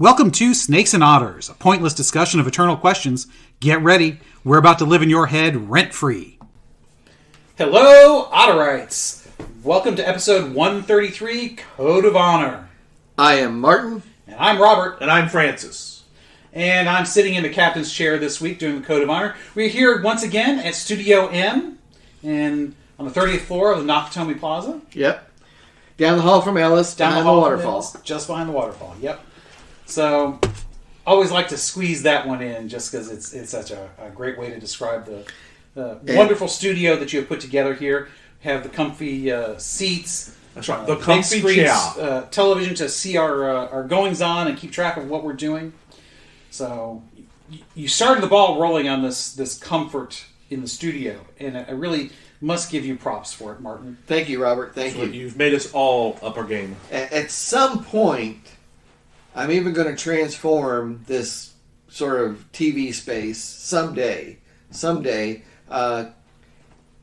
Welcome to Snakes and Otters, a pointless discussion of eternal questions. Get ready, we're about to live in your head rent-free. Hello, Otterites! Welcome to episode 133, Code of Honor. I am Martin. And I'm Robert. And I'm Francis. And I'm sitting in the captain's chair this week doing the Code of Honor. We're here once again at Studio M, and on the 30th floor of the Nakatomi Plaza. Yep. Down the hall from Ellis, behind the waterfall. Just behind the waterfall, yep. So, always like to squeeze that one in just because it's such a great way to describe the wonderful studio that you have put together here. Have the comfy seats. That's right, the comfy chair. Television to see our goings on and keep track of what we're doing. So, you started the ball rolling on this comfort in the studio, and I really must give you props for it, Martin. Thank you, Robert. Thank you. You've made us all up our game. At some point, I'm even going to transform this sort of TV space someday. Of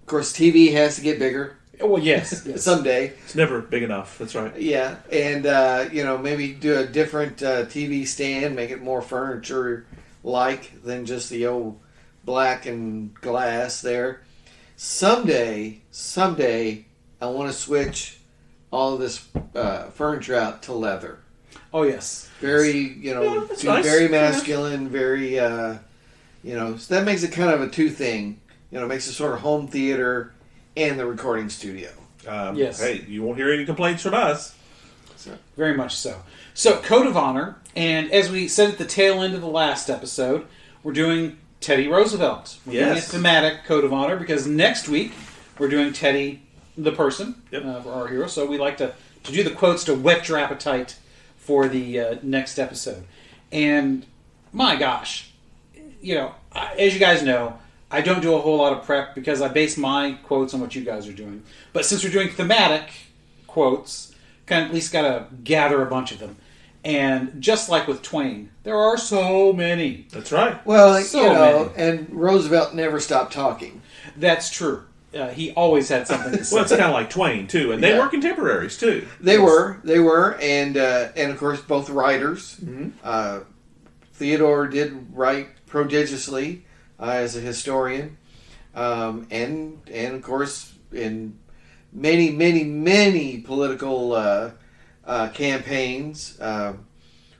course, TV has to get bigger. Well, yes. Someday. It's never big enough. That's right. Yeah, and maybe do a different TV stand, make it more furniture-like than just the old black and glass there. Someday, I want to switch all of this furniture out to leather. Oh, yes. Very, that's nice. Very masculine, very, so that makes it kind of a two thing. It makes it sort of home theater and the recording studio. Yes. Hey, you won't hear any complaints from us. So. Very much so. So, Code of Honor, and as we said at the tail end of the last episode, we're doing Teddy Roosevelt. We're doing a thematic Code of Honor because next week we're doing Teddy the person for our hero. So we like to do the quotes to whet your appetite for the next episode. And my gosh, as you guys know, I don't do a whole lot of prep because I base my quotes on what you guys are doing. But since we're doing thematic quotes, kind of at least got to gather a bunch of them. And just like with Twain, there are so many. That's right. Well, many. And Roosevelt never stopped talking. That's true. He always had something to say. Well, it's kind of like Twain, too. And they were contemporaries, too. They were. And of course, both writers. Mm-hmm. Theodore did write prodigiously as a historian. And of course, in many political campaigns,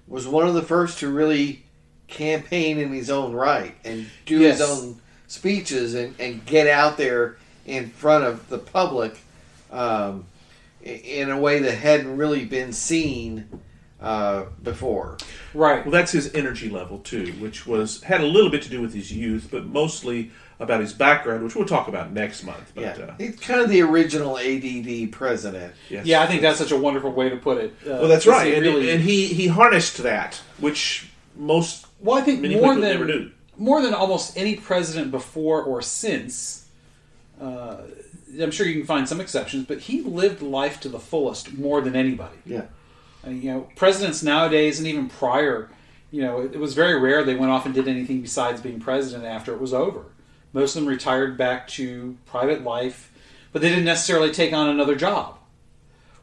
was one of the first to really campaign in his own right and do his own speeches and get out there in front of the public in a way that hadn't really been seen before. Right. Well, that's his energy level, too, which had a little bit to do with his youth, but mostly about his background, which we'll talk about next month. But, he's kind of the original ADD president. Yes. Yeah, I think that's such a wonderful way to put it. Well, that's right. And he harnessed that, which I think many people never do. More than almost any president before or since, I'm sure you can find some exceptions, but he lived life to the fullest more than anybody. Yeah. Presidents nowadays and even prior, it was very rare they went off and did anything besides being president after it was over. Most of them retired back to private life, but they didn't necessarily take on another job.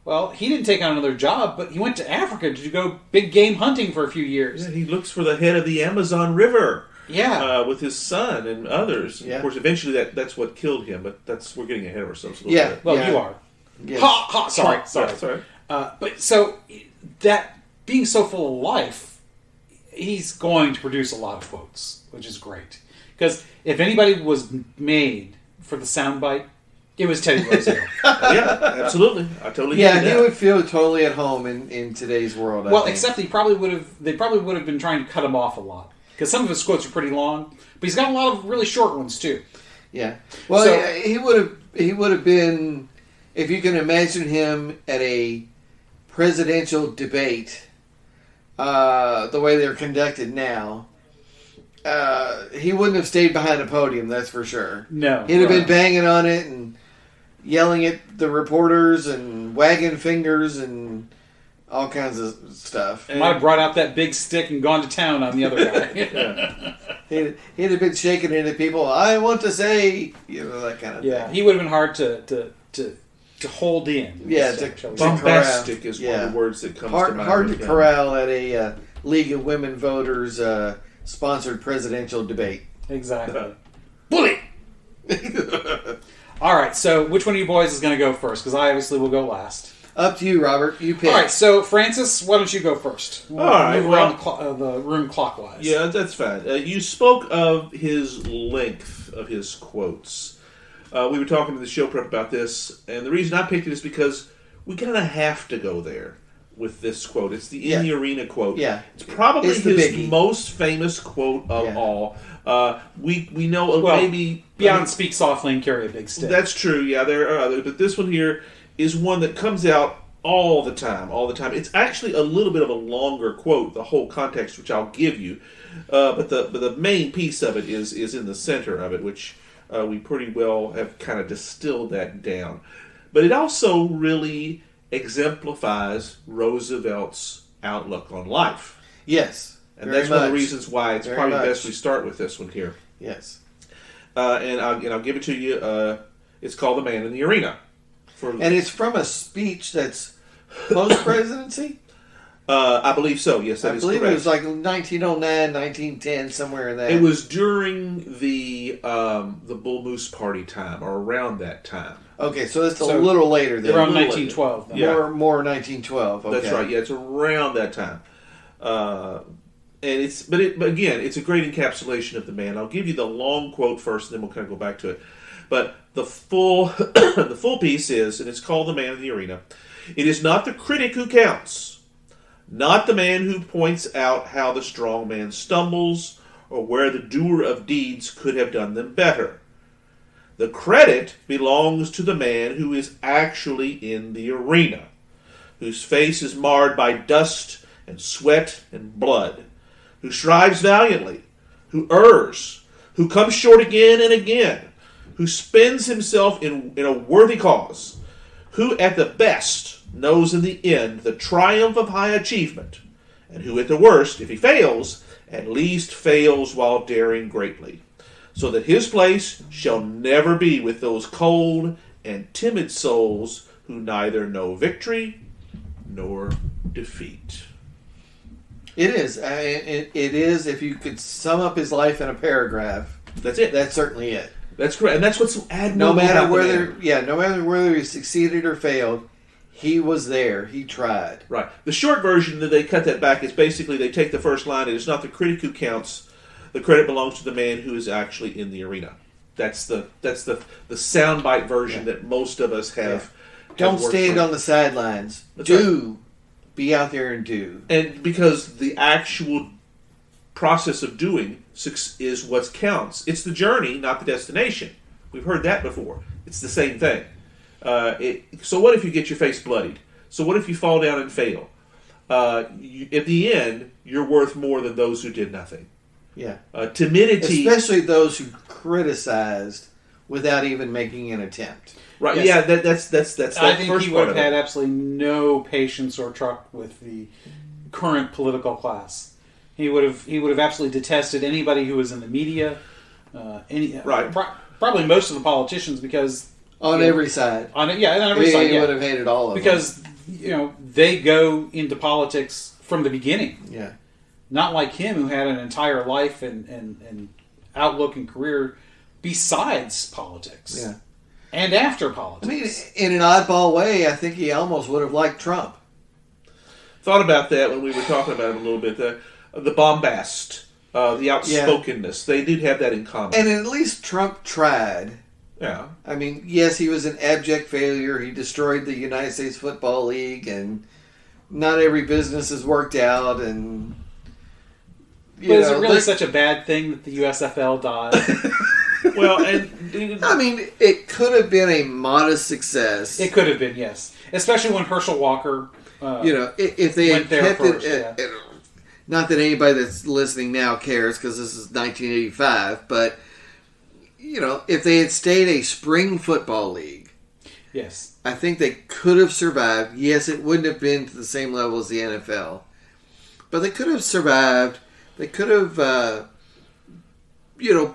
Well, he didn't take on another job, but he went to Africa to go big game hunting for a few years. Yeah, he looks for the head of the Amazon River. Yeah, with his son and others. Yeah. Of course, eventually that's what killed him. But we're getting ahead of ourselves a little bit. Well, you are. Yes. Sorry. But so that being so full of life, he's going to produce a lot of quotes, which is great. Because if anybody was made for the soundbite, it was Teddy Roosevelt. Yeah, absolutely. I totally get that. Yeah, he would feel totally at home in today's world. Well, except they probably would have been trying to cut him off a lot. Because some of his quotes are pretty long, but he's got a lot of really short ones too. Yeah. Well, he would have been, if you can imagine him at a presidential debate, the way they're conducted now, he wouldn't have stayed behind a podium. That's for sure. No, he'd have been banging on it and yelling at the reporters and wagging fingers and all kinds of stuff. Might have brought out that big stick and gone to town on the other guy. He'd have been shaking it at people. I want to say, that kind of thing. Yeah, he would have been hard to hold in. Yeah, bombastic is one of the words that comes to mind. Hard to corral at League of Women Voters sponsored presidential debate. Exactly. Bully! All right, so which one of you boys is going to go first? Because I obviously will go last. Up to you, Robert. You pick. All right, so Francis, why don't you go first? We'll All right, move around the room clockwise. Yeah, that's fine. You spoke of his length of his quotes. We were talking to the show prep about this, and the reason I picked it is because we kind of have to go there with this quote. It's the In the Arena quote. Yeah. It's probably It's his most famous quote of all. We know of maybe... Beyond Speak Softly and Carry a Big Stick. That's true, yeah, there are others, but this one here is one that comes out all the time. It's actually a little bit of a longer quote, the whole context, which I'll give you, but the main piece of it is in the center of it, which we pretty well have kind of distilled that down. But it also really exemplifies Roosevelt's outlook on life. Yes. And that's one of the reasons why it's probably best we start with this one here. Yes. And I'll give it to you. It's called The Man in the Arena. And it's from a speech that's post-presidency? I believe so, yes, that is correct. I believe it was like 1909, 1910, somewhere in that. It was during the Bull Moose Party time, or around that time. Okay, so it's a little later than around 1912. Then. Yeah. More 1912. Okay. That's right, yeah, it's around that time. And but again, it's a great encapsulation of the man. I'll give you the long quote first, and then we'll kind of go back to it. But the full the full piece is, and it's called The Man in the Arena. It is not the critic who counts, not the man who points out how the strong man stumbles or where the doer of deeds could have done them better. The credit belongs to the man who is actually in the arena, whose face is marred by dust and sweat and blood, who strives valiantly, who errs, who comes short again and again, who spends himself in a worthy cause, who at the best knows in the end the triumph of high achievement, and who at the worst, if he fails, at least fails while daring greatly, so that his place shall never be with those cold and timid souls who neither know victory nor defeat. It is. It is. If you could sum up his life in a paragraph, That's it. That's certainly it. That's correct, and that's what's so admirable. No matter whether he succeeded or failed, he was there. He tried. Right. The short version that they cut that back is basically they take the first line. It is not the critic who counts. The credit belongs to the man who is actually in the arena. That's the soundbite version that most of us have. Don't stand on the sidelines. Be out there and do. And because the actual process of doing is what counts. It's the journey, not the destination. We've heard that before. It's the same thing. So what if you get your face bloodied? So what if you fall down and fail? At the end, you're worth more than those who did nothing. Yeah. Timidity... Especially those who criticized without even making an attempt. Right, yes. Yeah, that's I think he would have had absolutely no patience or truck with the current political class. He would have absolutely detested anybody who was in the media, probably most of the politicians, because on every side. On every side, he would have hated all of them because they go into politics from the beginning. Yeah, not like him, who had an entire life and outlook and career besides politics. Yeah. And after politics. I mean, in an oddball way, I think he almost would have liked Trump. Thought about that when we were talking about it a little bit. The bombast, the outspokenness. Yeah. They did have that in common. And at least Trump tried. Yeah. I mean, yes, he was an abject failure. He destroyed the United States Football League, and not every business has worked out. And is it really such a bad thing that the USFL died? Well, and I mean, it could have been a modest success. It could have been, yes. Especially when Herschel Walker, if they had kept first, it. Not that anybody that's listening now cares, because this is 1985. But if they had stayed a spring football league, yes, I think they could have survived. Yes, it wouldn't have been to the same level as the NFL, but they could have survived. They could have.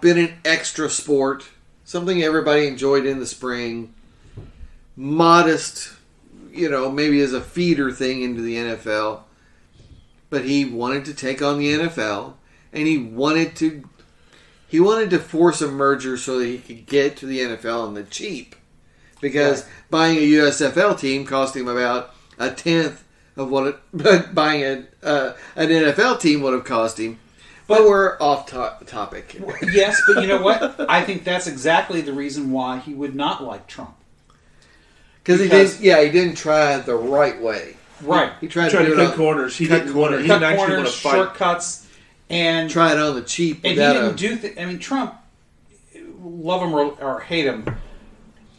Been an extra sport, something everybody enjoyed in the spring, modest, maybe as a feeder thing into the NFL. but he wanted to take on the NFL, and he wanted to force a merger so that he could get to the NFL on the cheap. Because buying a USFL team cost him about a tenth of what buying an NFL team would have cost him. But we're off topic. Yes, but you know what? I think that's exactly the reason why he would not like Trump. Because he didn't try it the right way. Right. He tried to cut corners. He didn't actually want to fight. Shortcuts, and try it on the cheap. And he didn't do Trump, love him or hate him,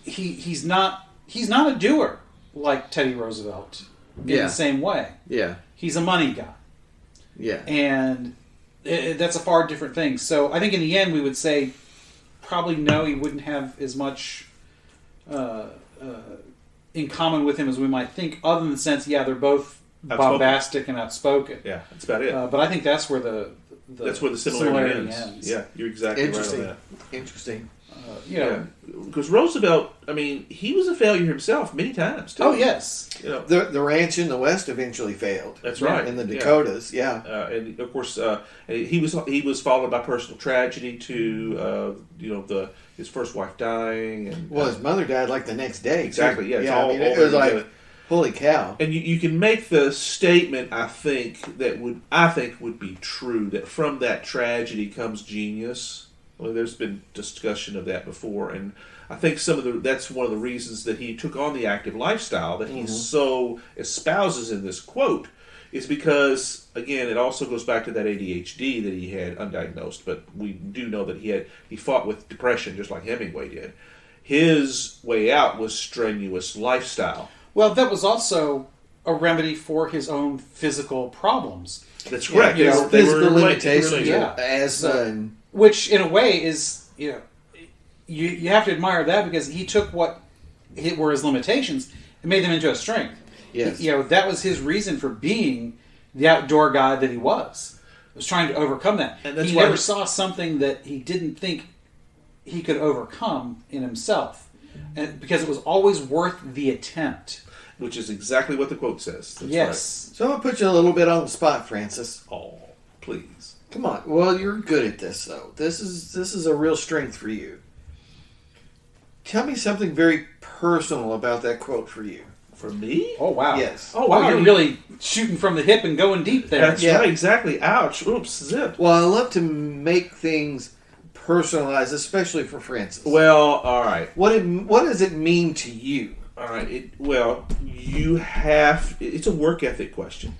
he's not a doer like Teddy Roosevelt in the same way. Yeah. He's a money guy. Yeah. And that's a far different thing. So I think in the end we would say probably no, he wouldn't have as much in common with him as we might think, other than the sense, they're both bombastic and outspoken. Yeah, that's about it. But I think that's where the similarity ends. Yeah, you're exactly right on that. Interesting. Because Roosevelt, he was a failure himself many times, too. Oh, yes. The ranch in the West eventually failed. That's right. In the Dakotas, and of course, he was followed by personal tragedy to, his first wife dying. And his mother died like the next day. Exactly, too. It was like, holy cow. And you can make the statement, I think would be true, that from that tragedy comes genius. Well, there's been discussion of that before, and I think that's one of the reasons that he took on the active lifestyle that he so espouses in this quote, is because, again, it also goes back to that ADHD that he had undiagnosed, but we do know that he fought with depression just like Hemingway did. His way out was strenuous lifestyle. Well, that was also a remedy for his own physical problems. That's correct. Physical limitations, which, in a way, is, you have to admire that because he took what were his limitations and made them into a strength. Yes. That was his reason for being the outdoor guy that he was. He was trying to overcome that. And he never saw something that he didn't think he could overcome in himself. And because it was always worth the attempt. Which is exactly what the quote says. That's yes. Right. So I'm going to put you a little bit on the spot, Francis. Oh, please. Come on. Well, you're good at this, though. This is a real strength for you. Tell me something very personal about that quote for you. For me? Oh, wow. Yes. Oh, wow. You're really shooting from the hip and going deep there. That's right, exactly. Ouch. Oops. Zip. Well, I love to make things personalized, especially for Francis. Well, all right. What does it mean to you? All right. It's a work ethic question.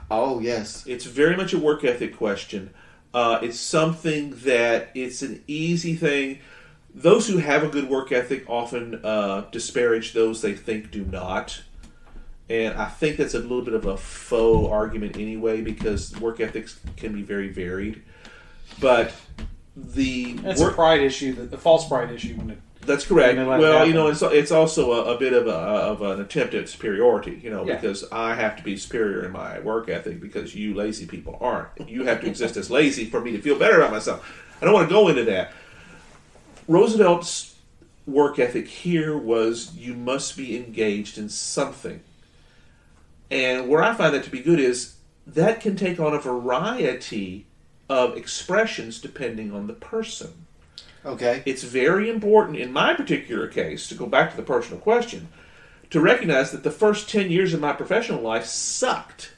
Oh, yes. It's very much a work ethic question. It's something that it's an easy thing. Those who have a good work ethic often disparage those they think do not. And I think that's a little bit of a faux argument anyway, because work ethics can be very varied. But it's a pride issue, the false pride issue. That's correct. Well, it's also a bit of an attempt at superiority, because I have to be superior in my work ethic because you lazy people aren't. You have to exist as lazy for me to feel better about myself. I don't want to go into that. Roosevelt's work ethic here was you must be engaged in something. And where I find that to be good is that can take on a variety of expressions depending on the person. Okay. It's very important in my particular case, to go back to the personal question, to recognize that the first 10 years of my professional life sucked.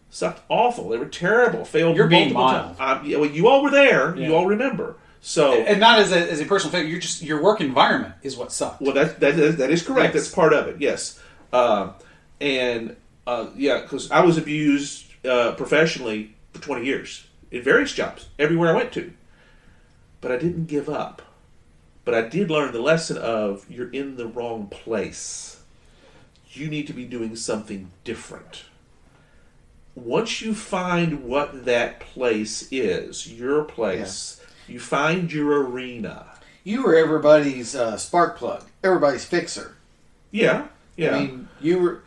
Sucked awful. They were terrible. Failed You're being multiple times. You all were there. Yeah. You all remember. So, and not as a personal failure. Your work environment is what sucked. Well, that is correct. Yes. That's part of it. Yes. Because I was abused professionally for 20 years in various jobs, everywhere I went to. But I didn't give up. But I did learn the lesson of you're in the wrong place. You need to be doing something different. Once you find what that place is, your place, you find your arena. You were everybody's spark plug, everybody's fixer. Yeah. I mean, you were.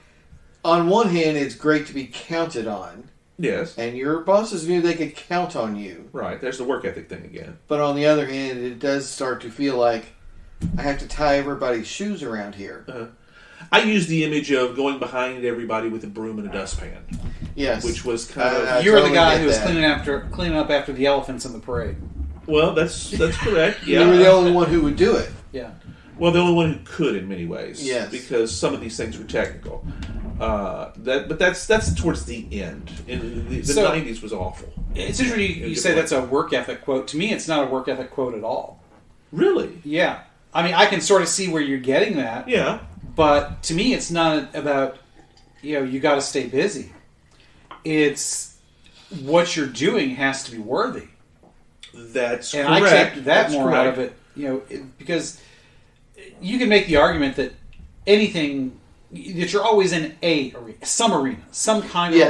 On one hand, it's great to be counted on. Yes. And your bosses knew they could count on you. Right. There's the work ethic thing again. But on the other hand, it does start to feel like I have to tie everybody's shoes around here. I used the image of going behind everybody with a broom and a dustpan. Yes. Which was kind of... You were totally the guy get who was that. cleaning up after the elephants in the parade. Well, that's correct. Yeah. You were the only one who would do it. Yeah. Well, the only one who could in many ways. Yes. Because some of these things were technical. But that's towards the end. In the 90s was awful. It's interesting you say that's a work ethic quote. To me, it's not a work ethic quote at all. Really? Yeah. I mean, I can sort of see where you're getting that. Yeah. But to me, it's not about, you got to stay busy. It's what you're doing has to be worthy. That's and correct. I take that more correct. out of it, because you can make the argument that anything, that you're always in some arena, some kind of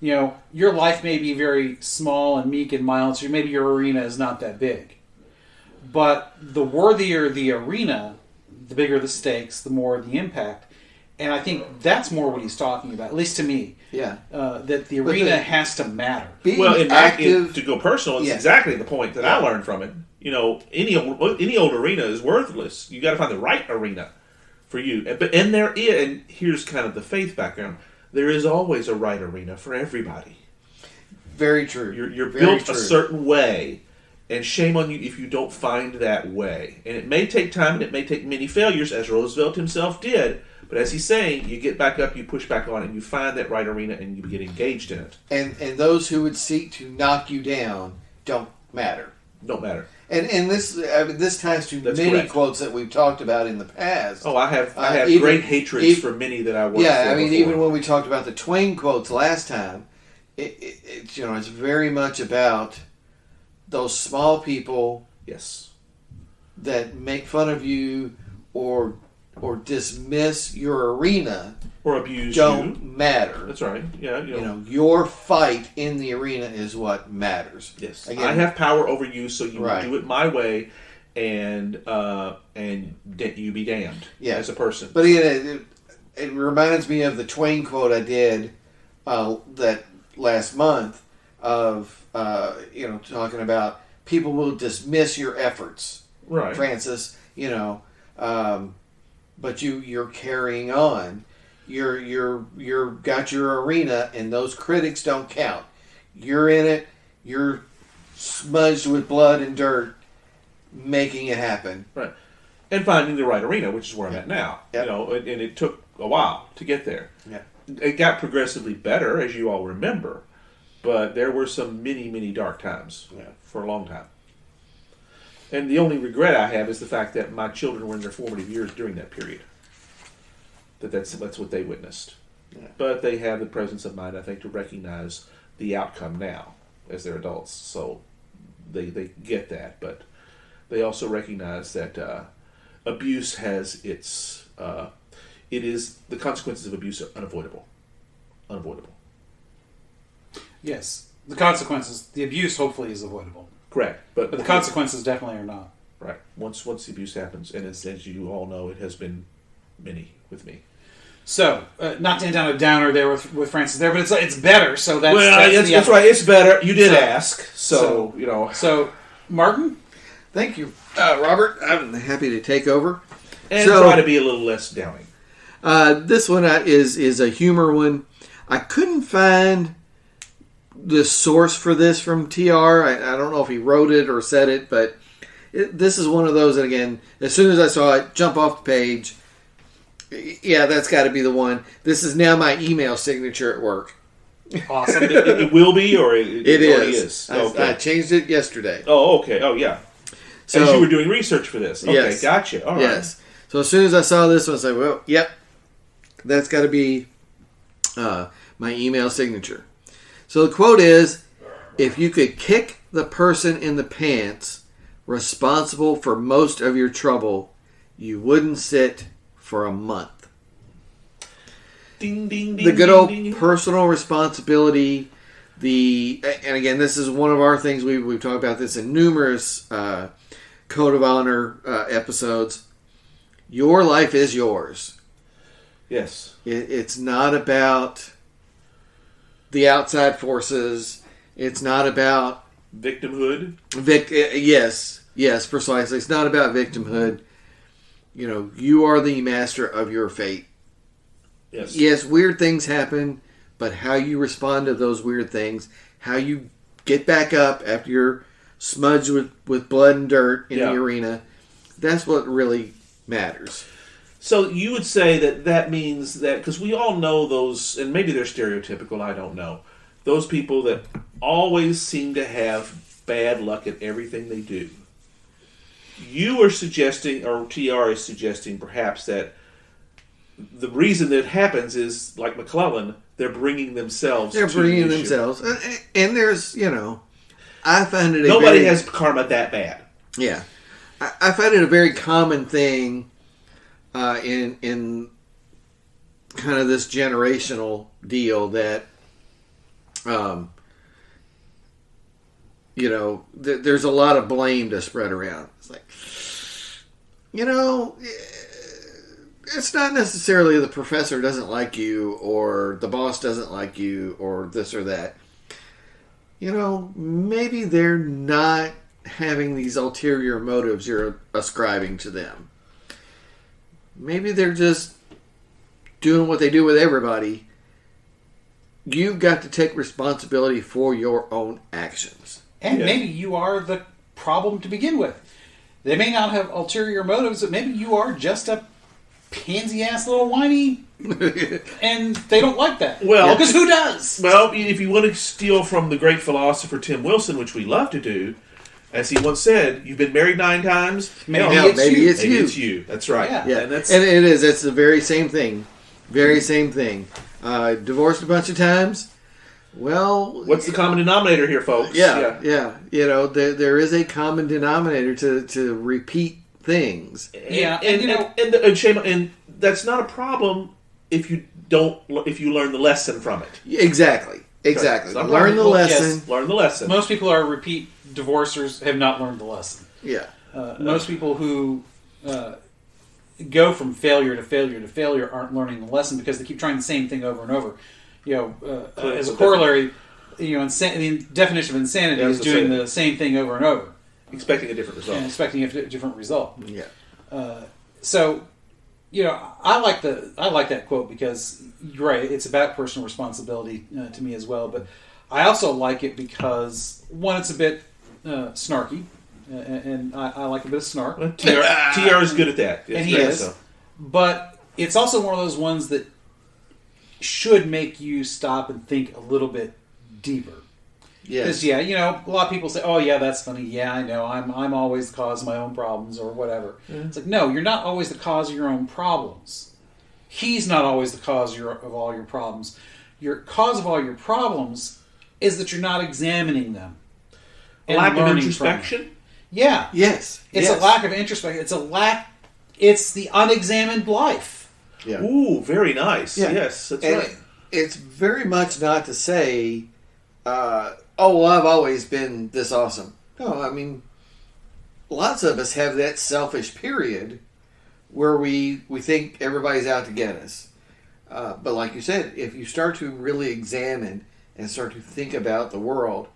arena. Your life may be very small and meek and mild, so maybe your arena is not that big. But the worthier the arena, the bigger the stakes, the more the impact. And I think that's more what he's talking about, at least to me. Yeah. That the arena has to matter. Being active... to go personal, it's exactly the point that I learned from it. Any old arena is worthless. You got to find the right arena for you. And here's kind of the faith background. There is always a right arena for everybody. Very true. You're built a certain way, and shame on you if you don't find that way. And it may take time, and it may take many failures, as Roosevelt himself did. But as he's saying, you get back up, you push back on, and you find that right arena, and you get engaged in it. And those who would seek to knock you down don't matter. Don't matter. And this ties to many quotes that we've talked about in the past. Oh, I have great hatreds for many that I worked for. Yeah, I mean, before. even when we talked about the Twain quotes last time, it's very much about those small people. Yes. That make fun of you or dismiss your arena or abuse don't matter. That's right. Yeah, your fight in the arena is what matters. Yes, Again, I have power over you, so you will do it my way, and you be damned. As a person. But again, it reminds me of the Twain quote I did that last month of talking about people will dismiss your efforts, right, Francis? But you're carrying on. You're got your arena, and those critics don't count. You're in it. You're smudged with blood and dirt, making it happen. Right, and finding the right arena, which is where I'm at now. Yep. And it took a while to get there. Yeah, it got progressively better, as you all remember, but there were some many dark times for a long time. And the only regret I have is the fact that my children were in their formative years during that period. That's what they witnessed. Yeah. But they have the presence of mind, I think, to recognize the outcome now as they're adults. So they get that. But they also recognize that abuse has its... the consequences of abuse are unavoidable. Unavoidable. Yes. The abuse hopefully is avoidable. Correct, but the consequences definitely are not. Right. Once the abuse happens, and as you all know, it has been many with me. So, not to end on a downer there with Francis there, but it's better. So that's that's right. It's better. You did ask, so. So, Martin, thank you, Robert. I'm happy to take over and try to be a little less downing. This one is a humor one. I couldn't find the source for this from TR. I don't know if he wrote it or said it, but this is one of those that, again, as soon as I saw it, jump off the page. Yeah, that's got to be the one. This is now my email signature at work. Awesome. It will be, or it already is? I changed it yesterday. Oh, okay. Oh, yeah. So, as you were doing research for this. Okay, yes. Gotcha. All right. Yes. So as soon as I saw this one, I said, well, yep, that's got to be my email signature. So the quote is, if you could kick the person in the pants responsible for most of your trouble, you wouldn't sit for a month. Ding, ding, ding. The good old ding, ding. personal responsibility. And again, this is one of our things. We've talked about this in numerous Code of Honor episodes. Your life is yours. Yes. It's not about the outside forces. It's not about victimhood. Yes, precisely. It's not about victimhood. you are the master of your fate. Yes. Yes, weird things happen, but how you respond to those weird things, how you get back up after you're smudged with blood and dirt in the arena, that's what really matters. So you would say that means that, because we all know those, and maybe they're stereotypical, I don't know, those people that always seem to have bad luck at everything they do. You are suggesting, or TR is suggesting perhaps, that the reason that happens is, like McClellan, they're bringing themselves They're to bringing the issue. themselves. And there's, I find it Nobody has karma that bad. Yeah. I find it a very common thing in kind of this generational deal that, there's a lot of blame to spread around. It's like, it's not necessarily the professor doesn't like you or the boss doesn't like you or this or that. Maybe they're not having these ulterior motives you're ascribing to them. Maybe they're just doing what they do with everybody. You've got to take responsibility for your own actions. And maybe you are the problem to begin with. They may not have ulterior motives, but maybe you are just a pansy-ass little whiny, and they don't like that. Well, because who does? Well, if you want to steal from the great philosopher Tim Wilson, which we love to do, as he once said, you've been married 9 times. Maybe Maybe it's Maybe it's you. That's right. Yeah. And that's And it is. It's the very same thing. Very same thing. Divorced a bunch of times. Well, what's the common denominator here, folks? Yeah. There is a common denominator to repeat things. And shame, and that's not a problem if you learn the lesson from it. Exactly. Learn the lesson. Yes, learn the lesson. Most people are repeat divorcers have not learned the lesson. Yeah. Most people who go from failure to failure to failure aren't learning the lesson because they keep trying the same thing over and over. As a corollary, the definition of insanity is doing the same thing over and over, expecting a different result. And expecting a different result. Yeah. So, I like that quote because you're right. It's about personal responsibility to me as well. But I also like it because one, it's a bit snarky, and I like a bit of snark. Well, TR is good at that, and he is. So. But it's also one of those ones that should make you stop and think a little bit deeper. Yes. Because a lot of people say, "Oh, yeah, that's funny. Yeah, I know. I'm always the cause of my own problems or whatever." Mm-hmm. It's like, no, you're not always the cause of your own problems. He's not always the cause of all your problems. Your cause of all your problems is that you're not examining them. Lack of introspection. Yeah. Yes. It's a lack of introspection. It's the unexamined life. Yeah. Ooh, very nice. Yeah. Yes, that's right. It's very much not to say, I've always been this awesome. No, I mean, lots of us have that selfish period where we think everybody's out to get us. But like you said, if you start to really examine and start to think about the world,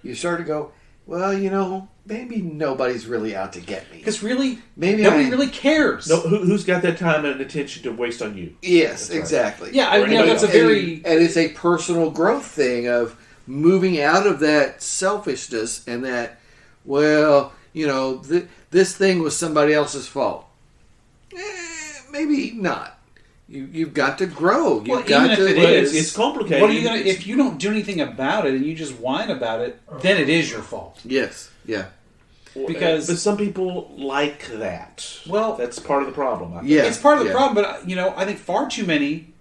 you start to go, well, maybe nobody's really out to get me. Because really, nobody really cares. No, who's got that time and attention to waste on you? Yes, right. Exactly. Yeah, that's a very... And it's a personal growth thing of moving out of that selfishness and that, this thing was somebody else's fault. Maybe not. You've got to grow. It's complicated. What are you gonna if you don't do anything about it and you just whine about it? Then it is your fault. Yes. Yeah. Because but some people like that. Well, that's part of the problem. Yeah, it's part of the problem. But I think far too many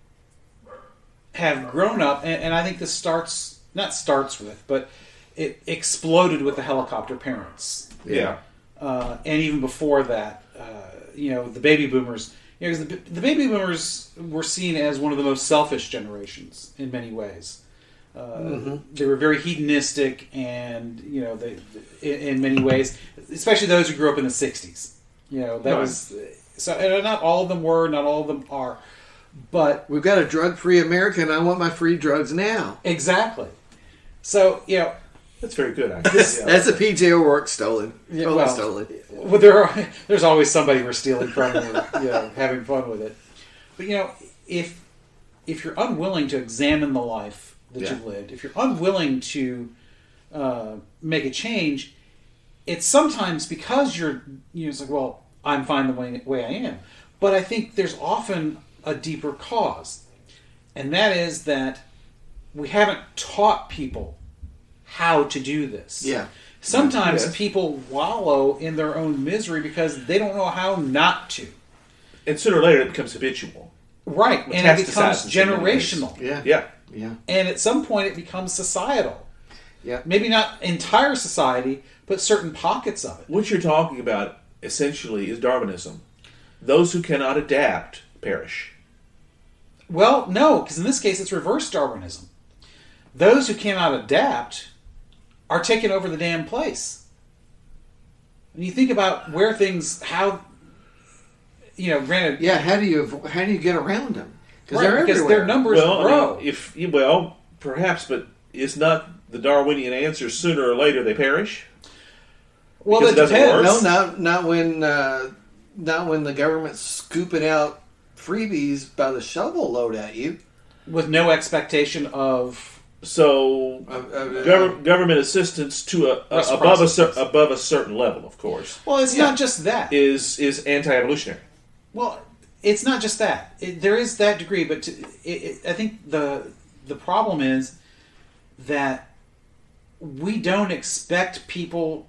have grown up, and I think this but it exploded with the helicopter parents. Yeah. And even before that, the baby boomers. Because the baby boomers were seen as one of the most selfish generations in many ways. They were very hedonistic, and they in many ways, especially those who grew up in the '60s. Was so. And not all of them were, not all of them are, but we've got a drug-free America, and I want my free drugs now. Exactly. So That's very good, actually. That's a PJ O'Rourke stolen. Stolen. Well, there's always somebody we're stealing from and having fun with it. But if you're unwilling to examine the life that you've lived, if you're unwilling to make a change, it's sometimes because it's like, well, I'm fine the way I am. But I think there's often a deeper cause, and that is that we haven't taught people how to do this. Yeah. Sometimes people wallow in their own misery because they don't know how not to. And sooner or later it becomes habitual. Right. And it becomes generational. Yeah. And at some point it becomes societal. Yeah. Maybe not entire society, but certain pockets of it. What you're talking about essentially is Darwinism. Those who cannot adapt perish. Well, no, because in this case it's reverse Darwinism. Those who cannot adapt are taking over the damn place. When you think about where things, granted, how do you get around them? Because their numbers grow. Perhaps, but is not the Darwinian answer sooner or later they perish? Well, it depends. No, not when the government's scooping out freebies by the shovel load at you, with no expectation of. So, government assistance to above a certain level, of course. Well, it's not just that. Is anti-evolutionary. Well, it's not just that. There is that degree, but I think the problem is that we don't expect people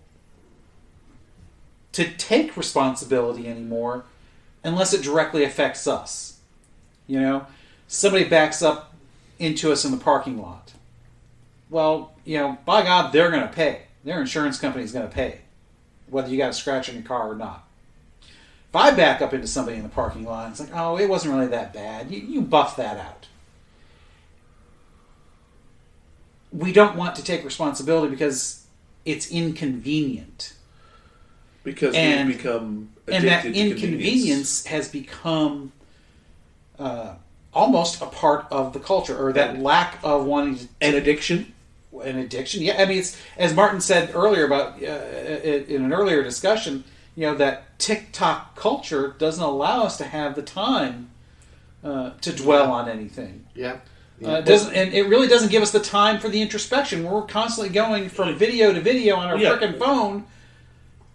to take responsibility anymore unless it directly affects us. Somebody backs up into us in the parking lot. Well, by God, they're going to pay. Their insurance company's going to pay, whether you got a scratch on your car or not. If I back up into somebody in the parking lot, it's like, oh, it wasn't really that bad. You buff that out. We don't want to take responsibility because it's inconvenient. Because we become addicted and that to inconvenience has become almost a part of the culture, or that lack of wanting to... An addiction? An addiction, yeah. I mean, it's, as Martin said earlier about in an earlier discussion, that TikTok culture doesn't allow us to have the time to dwell on anything. Yeah. And it really doesn't give us the time for the introspection. We're constantly going from video to video on our frickin' phone.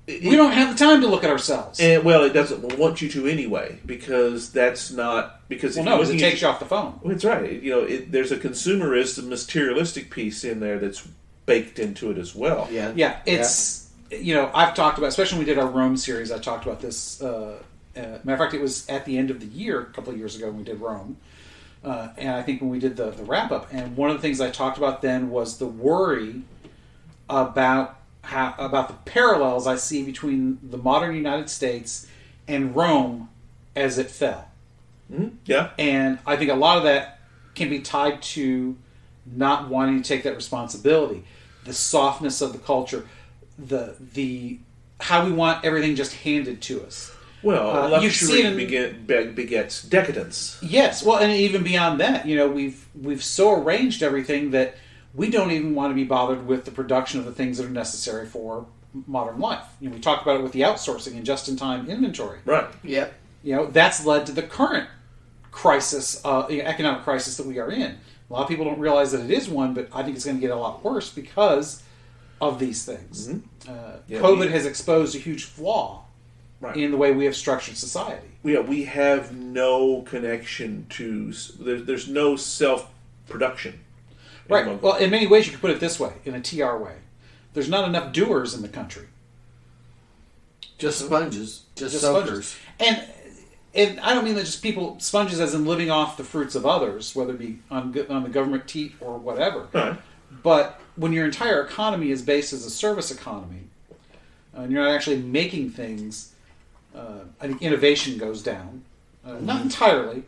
We don't have the time to look at ourselves. And it doesn't want you to anyway, because that's not because. Because it takes you off the phone. Well, that's right. There's a consumerist, materialistic piece in there that's baked into it as well. Yeah. It's I've talked about, especially when we did our Rome series. I talked about this. Matter of fact, it was at the end of the year, a couple of years ago, when we did Rome, and I think when we did the wrap up. And one of the things I talked about then was the worry about the parallels I see between the modern United States and Rome as it fell. Mm-hmm. Yeah. And I think a lot of that can be tied to not wanting to take that responsibility, the softness of the culture, the how we want everything just handed to us. Well, luxury begets decadence. Yes, well, and even beyond that, we've so arranged everything that we don't even want to be bothered with the production of the things that are necessary for modern life. We talked about it with the outsourcing and just-in-time inventory. Right. Yeah. That's led to the current crisis, economic crisis that we are in. A lot of people don't realize that it is one, but I think it's going to get a lot worse because of these things. Mm-hmm. COVID has exposed a huge flaw in the way we have structured society. We have no connection to... There's no self-production. Right. Well, in many ways, you could put it this way, in a TR way. There's not enough doers in the country. Just sponges. Just soakers. And I don't mean that just people, sponges as in living off the fruits of others, whether it be on the government teat or whatever. Right. But when your entire economy is based as a service economy, and you're not actually making things, I think innovation goes down. Not entirely.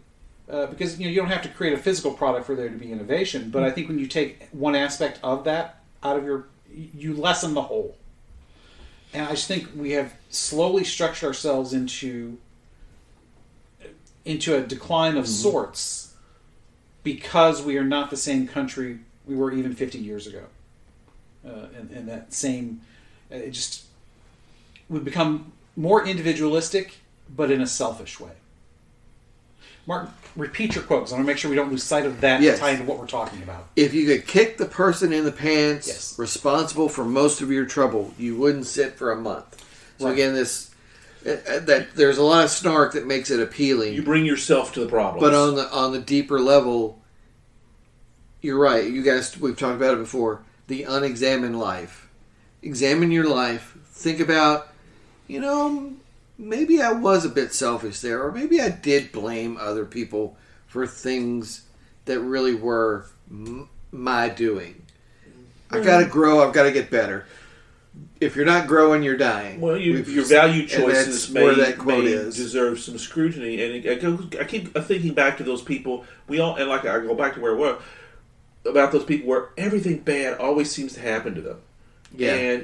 Because you don't have to create a physical product for there to be innovation, but I think when you take one aspect of that out of you lessen the whole. And I just think we have slowly structured ourselves into a decline of sorts because we are not the same country we were even 50 years ago. in that same. It just would become more individualistic, but in a selfish way. Mark, repeat your quotes. I want to make sure we don't lose sight of that Yes. tie into what we're talking about. If you could kick the person in the pants Yes. responsible for most of your trouble, you wouldn't sit for a month. So Right. again, that there's a lot of snark that makes it appealing. You bring yourself to the problem. But on the deeper level, you're right. You guys, we've talked about it before. The unexamined life. Examine your life. Think about, maybe I was a bit selfish there, or maybe I did blame other people for things that really were my doing. I've got to grow. I've got to get better. If you're not growing, you're dying. Well, your value choices may is. deserve some scrutiny, and I keep thinking back to those people. I go back to where we were about those people where everything bad always seems to happen to them. Yeah, and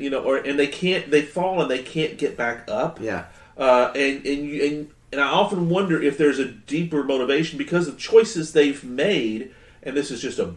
they fall and they can't get back up. Yeah, and I often wonder if there's a deeper motivation because of choices they've made. And this is just a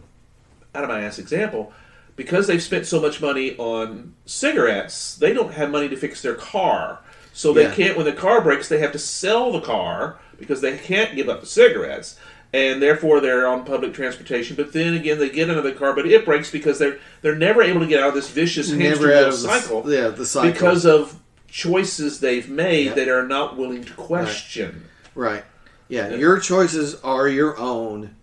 out of my ass example. Because they've spent so much money on cigarettes, they don't have money to fix their car. So they can't, when the car breaks, they have to sell the car because they can't give up the cigarettes. And therefore they're on public transportation. But then again, they get another car, but it breaks because they're never able to get out of this vicious hamster wheel cycle. The cycle. Because of choices they've made that are not willing to question. Right. Yeah, your choices are your own.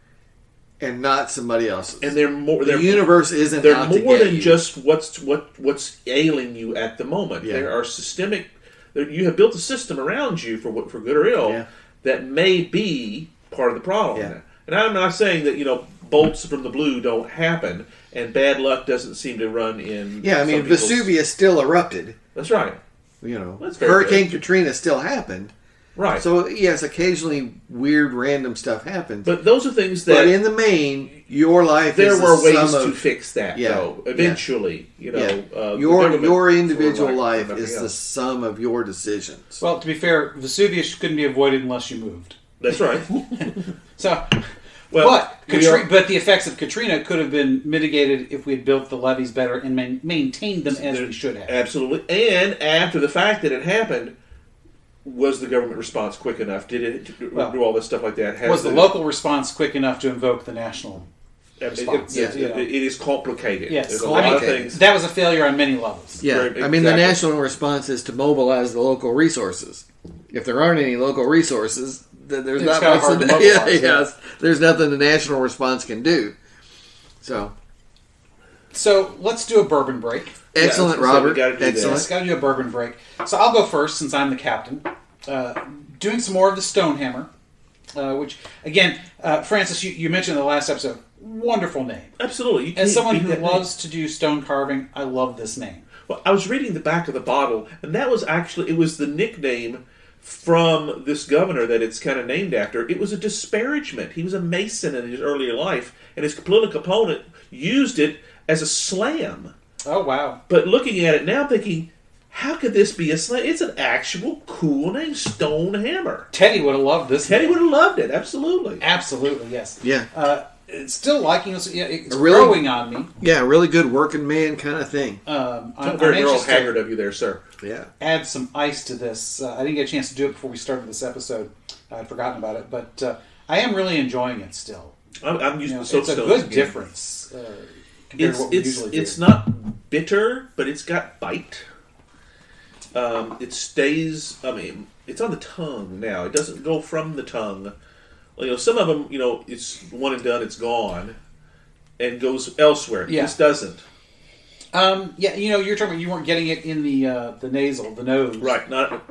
And not somebody else's. And the universe isn't. They're out to more get than you. just what's ailing you at the moment. Yeah. There are systemic. You have built a system around you for good or ill that may be part of the problem. Yeah. And I'm not saying that bolts from the blue don't happen and bad luck doesn't seem to run in. Yeah, I mean Vesuvius still erupted. That's right. That's very Hurricane good. Katrina still happened. Right. So, yes, occasionally weird, random stuff happens. But those are things that... But in the main, your life there is were the ways sum to of... fix that, though. Eventually, your individual life is the sum of your decisions. Well, to be fair, Vesuvius couldn't be avoided unless you moved. That's right. But the effects of Katrina could have been mitigated if we had built the levees better and maintained them as we should have. Absolutely. And after the fact that it happened... Was the government response quick enough? Did it do all this stuff like that? Was the local response quick enough to invoke the national response? It is complicated. Yes. There's a lot of things. That was a failure on many levels. Yeah, I mean, the national response is to mobilize the local resources. If there aren't any local resources, then there's not kind of much. hard to mobilize, Yes, there's nothing the national response can do. So let's do a bourbon break. Excellent, Robert. Excellent. Let's got to do a bourbon break. So I'll go first since I'm the captain. Doing some more of the Stonehammer, which, again, Francis, you mentioned in the last episode, wonderful name. Absolutely. As someone who loves to do stone carving, I love this name. Well, I was reading the back of the bottle, and that was actually, it was the nickname from this governor that it's kind of named after. It was a disparagement. He was a Mason in his earlier life, and his political opponent used it as a slam. Oh, wow. But looking at it now, I'm thinking, how could this be a slam? It's an actual cool name, Stonehammer. Teddy would have loved this. Teddy would have loved it, absolutely. Absolutely, yes. Yeah. It's still liking it. It's growing on me. Yeah, really good working man kind of thing. I'm very Earl Haggard of you there, sir. Yeah. Add some ice to this. I didn't get a chance to do it before we started this episode. I'd forgotten about it, but I am really enjoying it still. I'm using the It's a good difference compared to what we usually do. It's not bitter, but it's got bite. It stays. I mean, it's on the tongue now. It doesn't go from the tongue. Some of them, it's one and done. It's gone, and goes elsewhere. Yeah. This doesn't. You're talking about you weren't getting it in the nasal, the nose. Right. Not.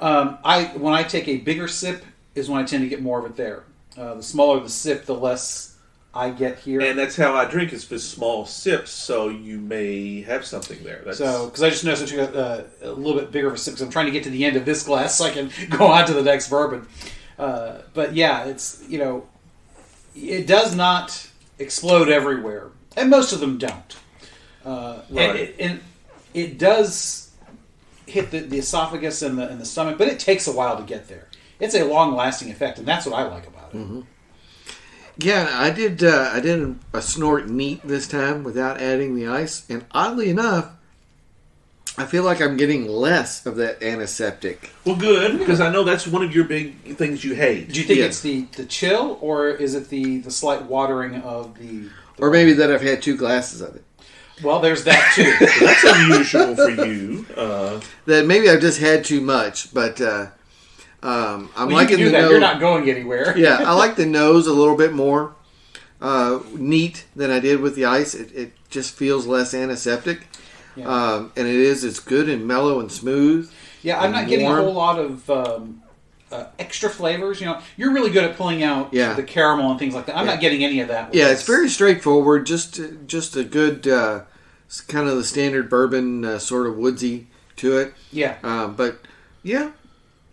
When I take a bigger sip is when I tend to get more of it there. The smaller the sip, the less I get here. And that's how I drink, is with small sips, so you may have something there. Because I just noticed I took a little bit bigger of a sip because I'm trying to get to the end of this glass so I can go on to the next bourbon. But yeah, it's, it does not explode everywhere. And most of them don't. Right. And it does hit the esophagus and the stomach, but it takes a while to get there. It's a long-lasting effect, and that's what I like about it. Mm-hmm. Yeah, I did a snort neat this time without adding the ice, and oddly enough, I feel like I'm getting less of that antiseptic. Well, good, because I know that's one of your big things you hate. Do you think it's the chill, or is it the slight watering of the or maybe that I've had 2 glasses of it. Well, there's that too. That's unusual for you. That maybe I've just had too much, but I'm liking you can do the that. nose. You're not going anywhere. Yeah, I like the nose a little bit more neat than I did with the ice. It just feels less antiseptic. Yeah. And it's good and mellow and smooth. Yeah, I'm not getting a whole lot of extra flavors. You know, you're really good at pulling out the caramel and things like that. I'm not getting any of that. Yeah, it's very straightforward. Just a good kind of the standard bourbon sort of woodsy to it. Yeah. But yeah,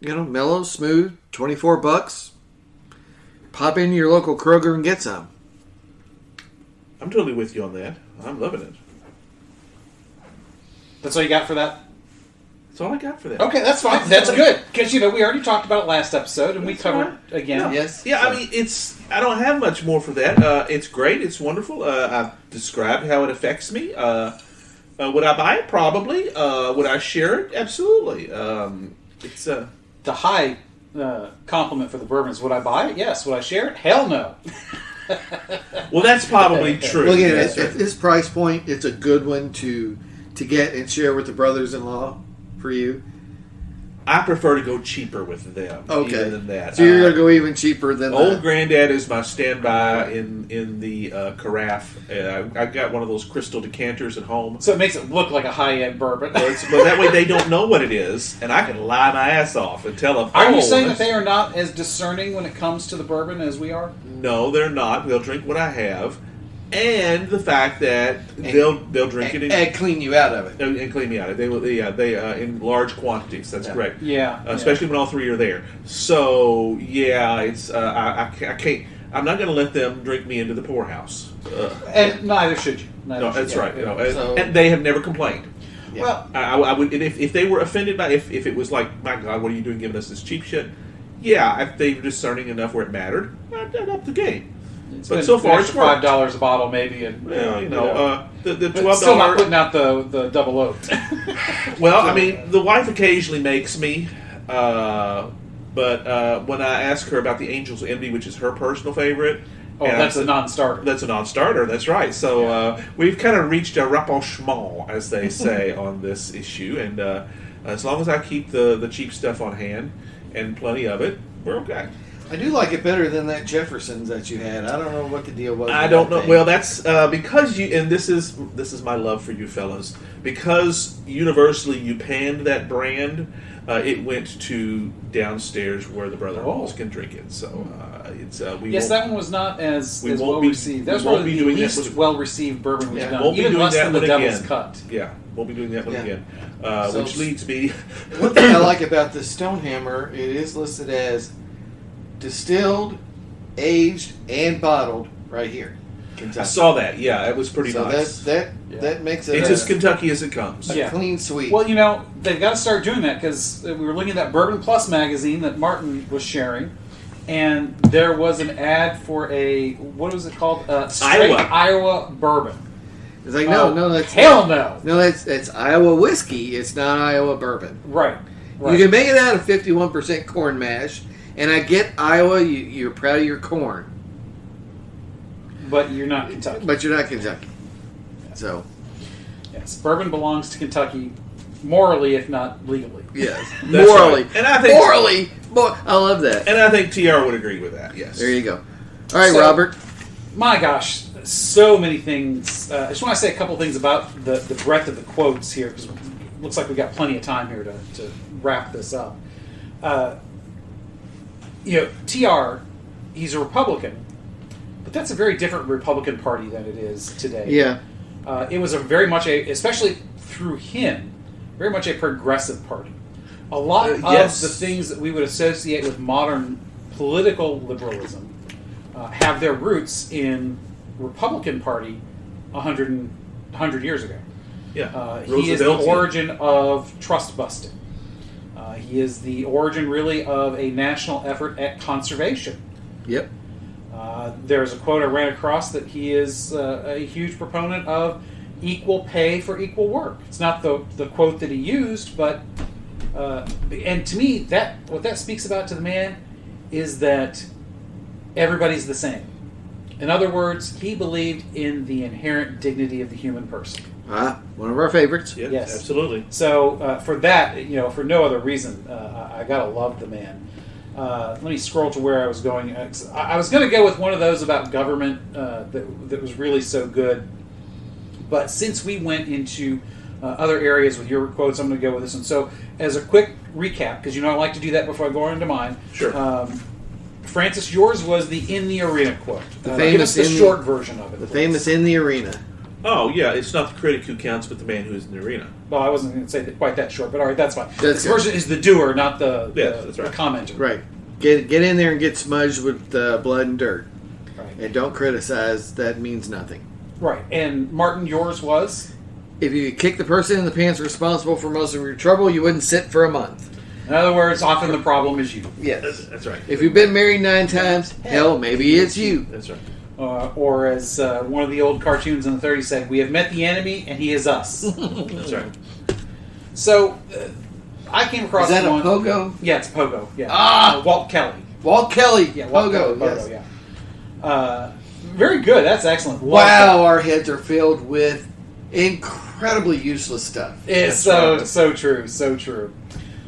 mellow, smooth, $24. Pop into your local Kroger and get some. I'm totally with you on that. I'm loving it. That's all you got for that? That's all I got for that. Okay, that's fine. That's good. Because, we already talked about it last episode, and we covered it again. No. Yes. Yeah, I mean, I don't have much more for that. It's great. It's wonderful. I've described how it affects me. Would I buy it? Probably. Would I share it? Absolutely. It's the high compliment for the bourbon is, would I buy it? Yes. Would I share it? Hell no. Well, that's probably true. Well, again, at this price point, it's a good one to get and share with the brothers-in-law for you. I prefer to go cheaper with them. Okay. Even than that. So you're going to go even cheaper than Old Granddad is my standby in the carafe. I got one of those crystal decanters at home. So it makes it look like a high-end bourbon. But that way they don't know what it is, and I can lie my ass off and tell them. Are you saying that they are not as discerning when it comes to the bourbon as we are? No, they're not. They'll drink what I have. And the fact that they'll drink it and clean you out of it, and clean me out of it. They will, they in large quantities. That's correct. Yeah, especially when all three are there. So it's I can't. I'm not going to let them drink me into the poorhouse. And neither should you. That's right. And they have never complained. Yeah. Well, I would, and if they were offended by if it was like, my God, what are you doing giving us this cheap shit? Yeah, if they were discerning enough where it mattered, I'd up the game. But so far, it's $5 a bottle, maybe, and the $12. Still not putting out the double oaked. Well, I mean, the wife occasionally makes me, but when I ask her about the Angel's Envy, which is her personal favorite, that's a non-starter. That's a non-starter. That's right. So we've kind of reached a rapprochement, as they say, on this issue, and as long as I keep the cheap stuff on hand and plenty of it, we're okay. I do like it better than that Jefferson's that you had. I don't know what the deal was. I don't know. Well, that's because you. And this is my love for you fellas. Because universally you panned that brand, it went to downstairs where the brother-in-laws can drink it. So it's that one was not as well received. That was probably the least well received bourbon we've done. Won't even be doing less that than the Devil's again. Cut. Yeah, won't be doing that one again. Which leads me. One thing I like about the Stonehammer, it is listed as distilled, aged, and bottled right here, Kentucky. I saw that. Yeah, it was pretty nice. That makes it. It's as Kentucky as it comes. A clean sweep. Well, they've got to start doing that because we were looking at that Bourbon Plus magazine that Martin was sharing, and there was an ad for what was it called? Straight Iowa bourbon. It's like no, that's hell no. No, it's Iowa whiskey. It's not Iowa bourbon. Right. You can make it out of 51% corn mash. And I get Iowa, you're proud of your corn. But you're not Kentucky. Yeah. So. Yes, bourbon belongs to Kentucky morally, if not legally. Yes. Morally. Right. And I think morally. I love that. And I think TR would agree with that, yes. There you go. All right, Robert. My gosh, so many things. I just want to say a couple things about the breadth of the quotes here, because it looks like we've got plenty of time here to wrap this up. TR, he's a Republican, but that's a very different Republican Party than it is today. Yeah. It was especially through him, very much a progressive party. A lot of the things that we would associate with modern political liberalism have their roots in Republican Party 100 years ago. Yeah. He is the origin of trust busting. He is the origin, really, of a national effort at conservation. Yep. There's a quote I ran across that he is a huge proponent of equal pay for equal work. It's not the quote that he used, but and to me, what that speaks about to the man is that everybody's the same. In other words, he believed in the inherent dignity of the human person. One of our favorites. Yeah, Yes, absolutely. So for that, for no other reason, I gotta love the man. Let me scroll to where I was going. I was going to go with one of those about government that was really so good. But since we went into other areas with your quotes, I'm going to go with this one. So as a quick recap, because I like to do that before I go into mine. Sure. Francis, yours was the "in the arena" quote. The famous, give us the short version of it. The please. famous "in the arena." Oh, yeah, it's not the critic who counts, but the man who's in the arena. Well, I wasn't going to say quite that short, but all right, that's fine. That's the version is the doer, not the that's right. the commenter. Right. Get in there and get smudged with blood and dirt. Right. And don't criticize. That means nothing. Right. And Martin, yours was? If you kick the person in the pants responsible for most of your trouble, you wouldn't sit for a month. In other words, often the problem is you. Yes. That's right. If you've been married 9 times, hell, maybe it's you. That's right. Or as one of the old cartoons in the 30s said, we have met the enemy and he is us. That's right. So, I came across Is that one. a pogo? Yeah, it's Pogo. Yeah. Ah! Walt Kelly. Walt Kelly. Yeah, Walt Pogo. Kelly, Yes. yeah. Very good. That's excellent. Wow, our heads are filled with incredibly useless stuff. It's That's so true. So true.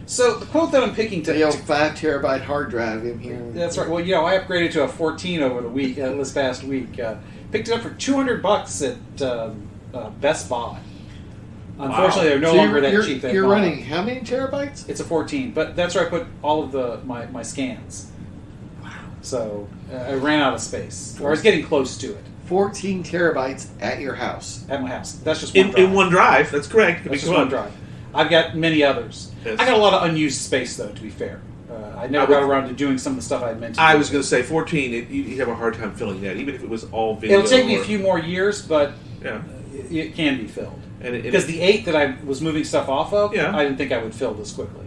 So, the quote that I'm picking The old 5 terabyte hard drive in here. That's right. Well, I upgraded to a 14 over the week, this past week. Picked it up for $200 at Best Buy. Unfortunately, they're no longer that cheap. You're running how many terabytes? It's a 14, but that's where I put all of my scans. Wow. So I ran out of space, or I was getting close to it. 14 terabytes at your house. At my house. That's just one drive. In one drive, that's correct. That's just one drive. I've got many others. Yes. I got a lot of unused space, though, to be fair. I never got around to doing some of the stuff I had meant to do. I was going to say 14. You have a hard time filling that, even if it was all video. It'll take me a few more years, but Yeah. it can be filled. And Because the 8 that I was moving stuff off of, Yeah. I didn't think I would fill this quickly.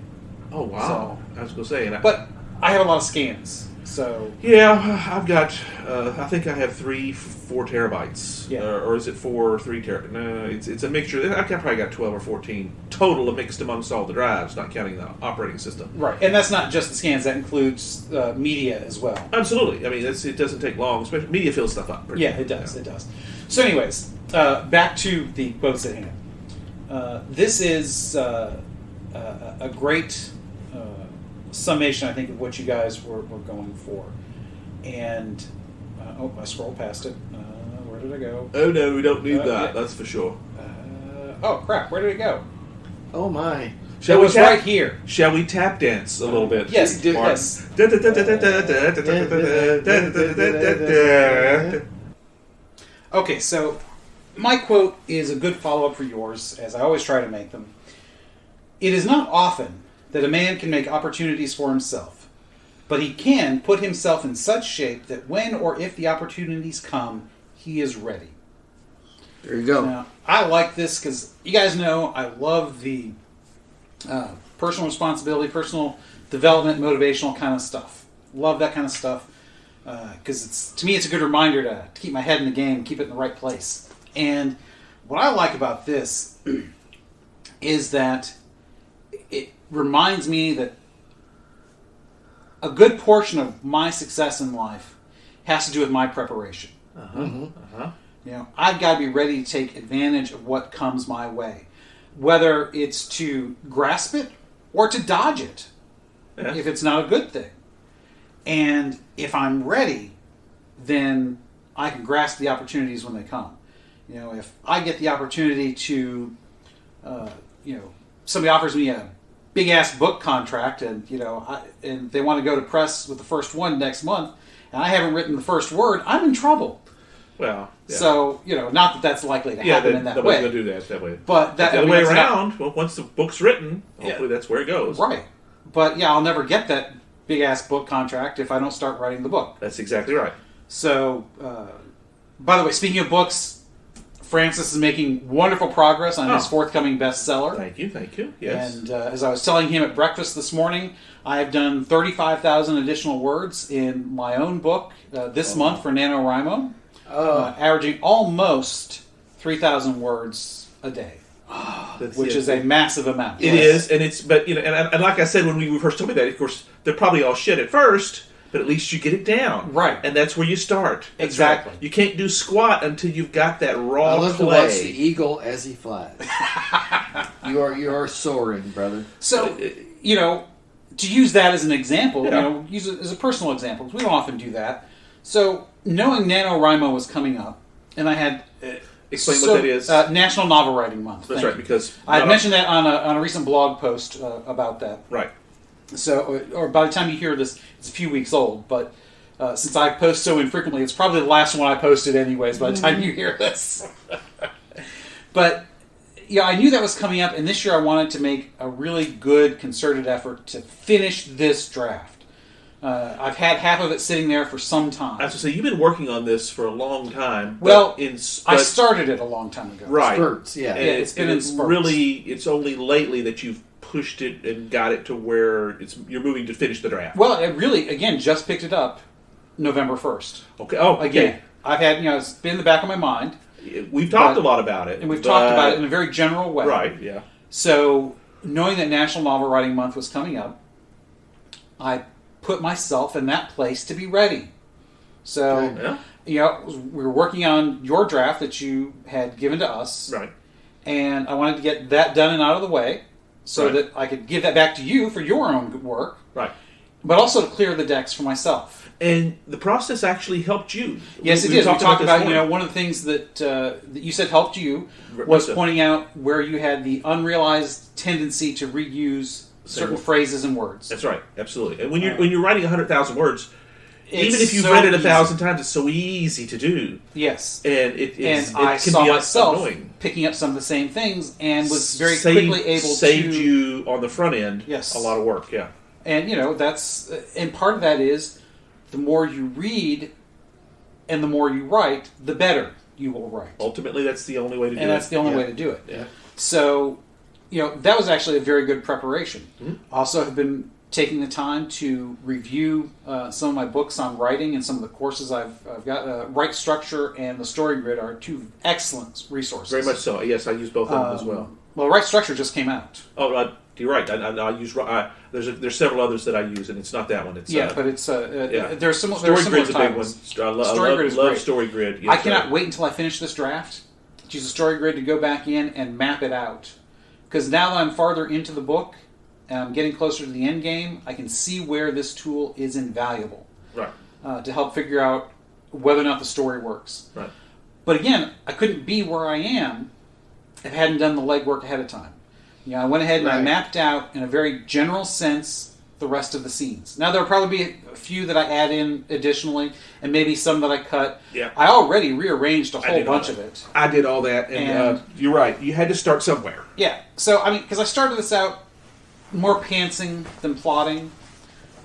Oh wow! I was going to say, But I have a lot of scans, so yeah, I've got. I think I have 4 terabytes. Yeah. Or is it 4 or 3 terabytes? No, it's a mixture. I probably got 12 or 14 total, mixed amongst all the drives, not counting the operating system. right, and that's not just the scans; that includes media as well. Absolutely. I mean, it doesn't take long. Especially media fills stuff up. Yeah, it does. It does. So, anyways, back to the quotes at hand. This is a great summation, I think, of what you guys were going for. And I scrolled past it. Where did I go? Oh no, we don't need that. Yeah. That's for sure. Oh crap! Where did it go? Oh my. It was right here. Shall we tap dance a little bit? Yes, Mark? yes. Okay, so my quote is a good follow-up for yours, as I always try to make them. It is not often that a man can make opportunities for himself, but he can put himself in such shape that when or if the opportunities come, he is ready. There you go. Now, I like this because you guys know I love the personal responsibility, personal development, motivational kind of stuff. Love that kind of stuff because to me it's a good reminder to keep my head in the game, keep it in the right place. And what I like about this is that it reminds me that a good portion of my success in life has to do with my preparation. I've got to be ready to take advantage of what comes my way, whether it's to grasp it or to dodge it if it's not a good thing. And if I'm ready, then I can grasp the opportunities when they come. If I get the opportunity to, somebody offers me a big ass book contract, and and they want to go to press with the first one next month, and I haven't written the first word, I'm in trouble. Well, yeah. So not that that's likely to happen in that way. Nobody's going to do that way. But the other way around. Well, once the book's written, hopefully that's where it goes. Right. But I'll never get that big ass book contract if I don't start writing the book. That's exactly right. So, by the way, speaking of books, Francis is making wonderful progress on his forthcoming bestseller. Thank you. Yes. And as I was telling him at breakfast this morning, I have done 35,000 additional words in my own book this month for NaNoWriMo, averaging almost 3,000 words a day, which is a massive amount. It is, and it's and like I said when we first told me that, of course, they're probably all shit at first. But at least you get it down. Right. And that's where you start. That's exactly. Right. You can't do squat until you've got that raw I love clay. to watch the eagle as he flies. you are soaring, brother. So, to use that as an example, use it as a personal example, because we don't often do that. So, knowing NaNoWriMo was coming up, and I had... Explain what that is. National Novel Writing Month. That's right, because... I had mentioned that on a recent blog post about that. Right. So, or by the time you hear this, it's a few weeks old, but since I post so infrequently, it's probably the last one I posted anyways by the time you hear this. But, I knew that was coming up, and this year I wanted to make a really good, concerted effort to finish this draft. I've had half of it sitting there for some time. I was going to say, you've been working on this for a long time. Well, I started it a long time ago. Right. Spurts, yeah. And it's been in spurts. It's only lately that you've pushed it and got it to where you're moving to finish the draft. Well, it really, again, just picked it up November 1st. Okay. Oh, again, I've had, it's been in the back of my mind. We've talked a lot about it. And we've talked about it in a very general way. Right, yeah. So, knowing that National Novel Writing Month was coming up, I put myself in that place to be ready. So, we were working on your draft that you had given to us. Right. And I wanted to get that done and out of the way, so that I could give that back to you for your own good work. Right. But also to clear the decks for myself. And the process actually helped you. Yes, it did. We talked about one of the things that you said helped you was pointing out where you had the unrealized tendency to reuse certain phrases and words. That's right. Absolutely. And when you're writing 100,000 words, even if you've so read it 1,000 times, it's so easy to do. Yes. And I saw myself annoying. picking up some of the same things and was very quickly able to... Saved you on the front end a lot of work, yeah. And, that's... And part of that is the more you read and the more you write, the better you will write. Ultimately, that's the only way to do it. And that's the only way to do it. Yeah. So, that was actually a very good preparation. Mm-hmm. Also have been taking the time to review some of my books on writing and some of the courses I've got. Write Structure and the Story Grid are two excellent resources. Very much so. Yes, I use both of them as well. Well, Write Structure just came out. Oh, you're right. I use. There's several others that I use, and it's not that one. It's but it's there's some Story similar Grid's a big one. I love Story Grid. Yes, I cannot wait until I finish this draft to use a Story Grid to go back in and map it out, because now that I'm farther into the book and I'm getting closer to the end game, I can see where this tool is invaluable. Right. To help figure out whether or not the story works. Right. But again, I couldn't be where I am if I hadn't done the legwork ahead of time. I went ahead and I mapped out, in a very general sense, the rest of the scenes. Now, there'll probably be a few that I add in additionally, and maybe some that I cut. Yeah. I already rearranged a whole bunch of it. I did all that, and you're right. You had to start somewhere. Yeah. So, because I started this out more pantsing than plotting.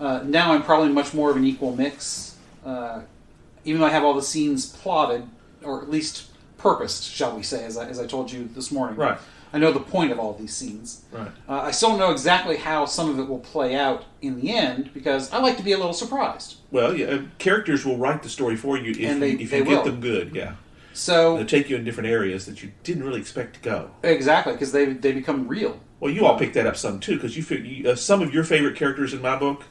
Now I'm probably much more of an equal mix. Even though I have all the scenes plotted, or at least purposed, shall we say, as I told you this morning. Right. I know the point of all these scenes. Right. I still don't know exactly how some of it will play out in the end, because I like to be a little surprised. Well, yeah, characters will write the story for you if you get them good. Yeah. So they'll take you in different areas that you didn't really expect to go. Exactly, because they become real. Well, you all picked that up some too, because some of your favorite characters in my book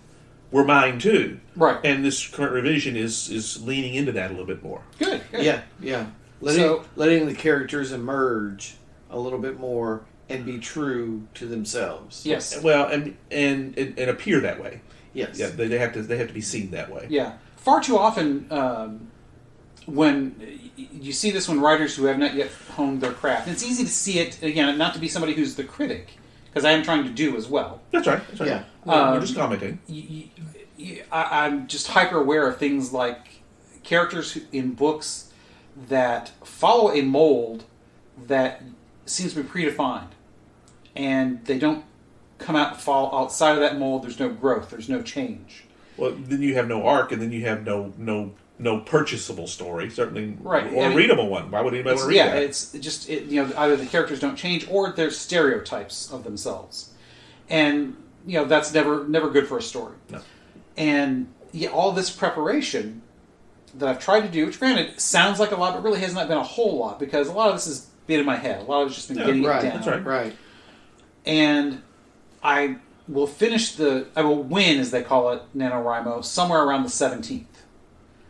were mine too. Right. And this current revision is leaning into that a little bit more. Good. Yeah. Letting the characters emerge a little bit more and be true to themselves. Yes. Well, and appear that way. Yes. Yeah. They have to be seen that way. Yeah. Far too often, when you see this when writers who have not yet honed their craft, and it's easy to see it again, not to be somebody who's the critic, because I am trying to do as well. That's right. Yeah. We're just commenting. I'm just hyper aware of things like characters in books that follow a mold that seems to be predefined, and they don't fall outside of that mold. There's no growth. There's no change. Well, then you have no arc, and then you have no no purchasable story, certainly, Right. or readable one. Why would anybody want to read that? It's just either the characters don't change or they're stereotypes of themselves, and that's never good for a story. No. And all this preparation that I've tried to do, which granted sounds like a lot, but really has not been a whole lot because a lot of this is been in my head. A lot of it's just been getting it down. That's right. Right. And I will win, as they call it, NaNoWriMo, somewhere around the 17th.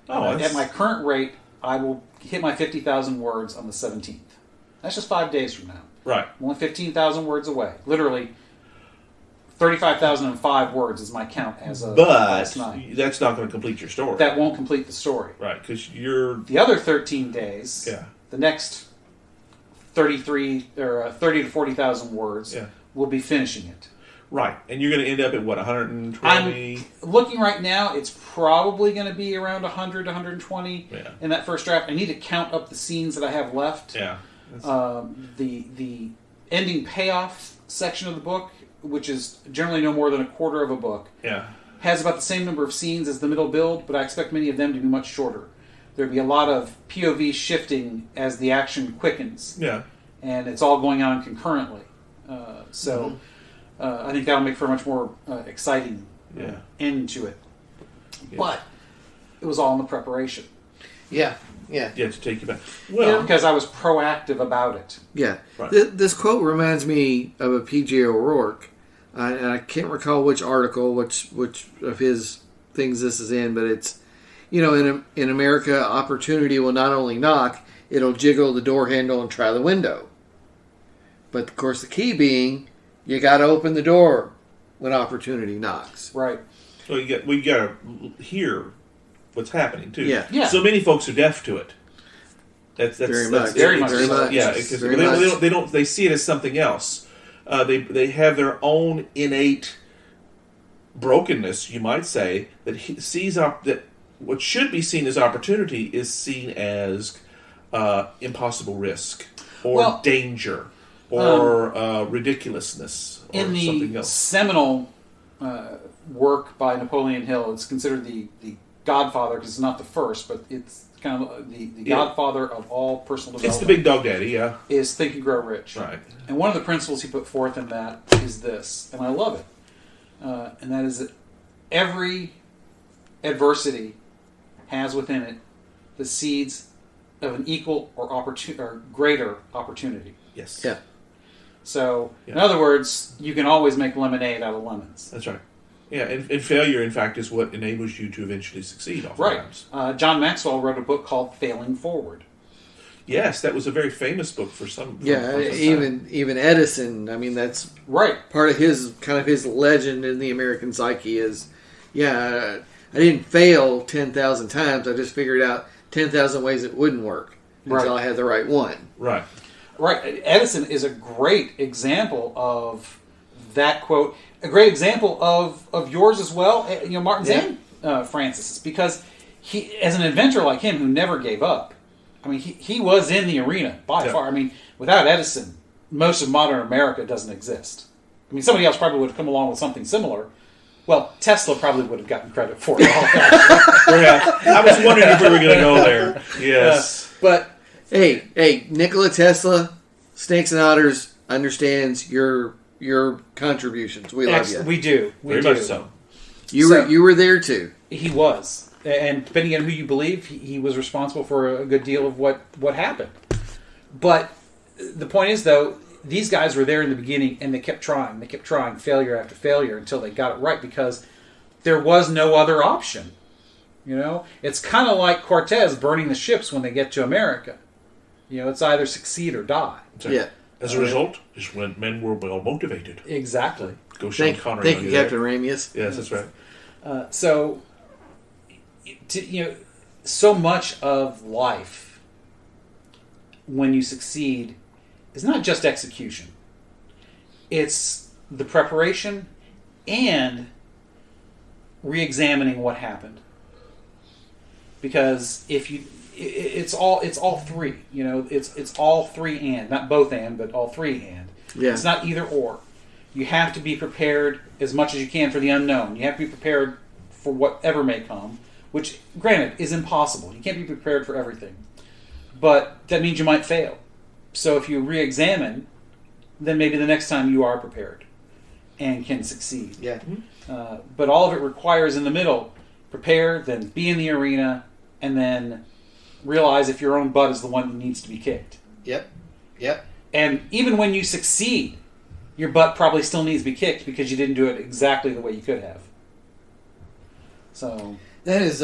At my current rate, I will hit my 50,000 words on the 17th. That's just 5 days from now. Right. I'm only 15,000 words away. Literally, 35,005 words is my count as of last night. But that's not going to complete your story. That won't complete the story. Right, because you're... The other 13 days, the next 30 to 40,000 words, will be finishing it. Right, and you're going to end up at, 120? I'm looking right now, it's probably going to be around 100 to 120 in that first draft. I need to count up the scenes that I have left. Yeah. The ending payoff section of the book, which is generally no more than a quarter of a book, has about the same number of scenes as the middle build, but I expect many of them to be much shorter. There'll be a lot of POV shifting as the action quickens. Yeah. And it's all going on concurrently. I think that'll make for a much more exciting end to it. Yeah. But it was all in the preparation. Yeah. To take you back. Well, because I was proactive about it. Yeah. Right. This quote reminds me of a P.J. O'Rourke. And I can't recall which article, which of his things this is in, but it's, in America, opportunity will not only knock, it'll jiggle the door handle and try the window. But, of course, the key being, you got to open the door when opportunity knocks. Right. So we got to hear what's happening too. Yeah. So many folks are deaf to it. That's very much. Yeah, because they see it as something else. They have their own innate brokenness, you might say, that sees that what should be seen as opportunity is seen as impossible risk or danger or ridiculousness or in something the else. seminal work by Napoleon Hill, it's considered the godfather, because it's not the first, but it's kind of the godfather of all personal development. It's the big dog daddy, is Think and Grow Rich. Right. And one of the principles he put forth in that is this, and I love it, and that is that every adversity has within it the seeds of an equal or greater opportunity. Yes. Yeah. So, in other words, you can always make lemonade out of lemons. That's right. Yeah, and failure, in fact, is what enables you to eventually succeed, oftentimes. Right. John Maxwell wrote a book called Failing Forward. Yes, that was a very famous book for some. Even Edison. I mean, that's right. Part of his legend in the American psyche is, I didn't fail 10,000 times. I just figured out 10,000 ways it wouldn't work until I had the right one. Right. Right. Edison is a great example of that quote. A great example of yours as well, Martin Zane Francis, because he, as an inventor like him who never gave up, I mean, he was in the arena by far. I mean, without Edison, most of modern America doesn't exist. I mean, somebody else probably would have come along with something similar. Well, Tesla probably would have gotten credit for it all. I was wondering if we were going to go there. Yes. But hey, Nikola Tesla, Snakes and Otters understands your contributions. We love you. We do. Very much so. You were there too. He was, and depending on who you believe, he was responsible for a good deal of what happened. But the point is, though, these guys were there in the beginning, and they kept trying. They kept trying, failure after failure, until they got it right, because there was no other option. It's kind of like Cortez burning the ships when they get to America. It's either succeed or die. Yeah. As a result, is when men were well motivated. Exactly. Go Sean Connery. Thank you, Captain Ramius. Yes, that's right. So much of life, when you succeed, is not just execution. It's the preparation and re-examining what happened. Because it's all three. It's all three and, not both and, but all three and. Yeah. It's not either or. You have to be prepared as much as you can for the unknown. You have to be prepared for whatever may come, which, granted, is impossible. You can't be prepared for everything. But that means you might fail. So if you re-examine, then maybe the next time you are prepared and can succeed. Yeah. But all of it requires in the middle, prepare, then be in the arena, and then realize if your own butt is the one that needs to be kicked. Yep. And even when you succeed, your butt probably still needs to be kicked because you didn't do it exactly the way you could have. So that is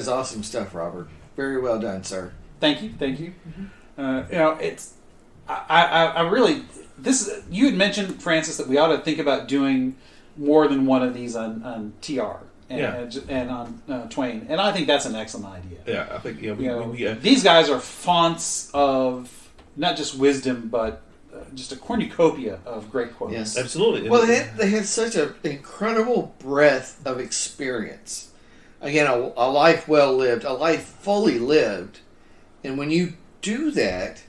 awesome stuff, Robert. Very well done, sir. Thank you. It's I really you had mentioned, Francis, that we ought to think about doing more than one of these on TR and on Twain, and I think that's an excellent idea. Yeah, I think these guys are fonts of not just wisdom, but just a cornucopia of great quotes. Yes, absolutely. Well, they had such an incredible breadth of experience. Again, a life well lived, a life fully lived, and when you do that,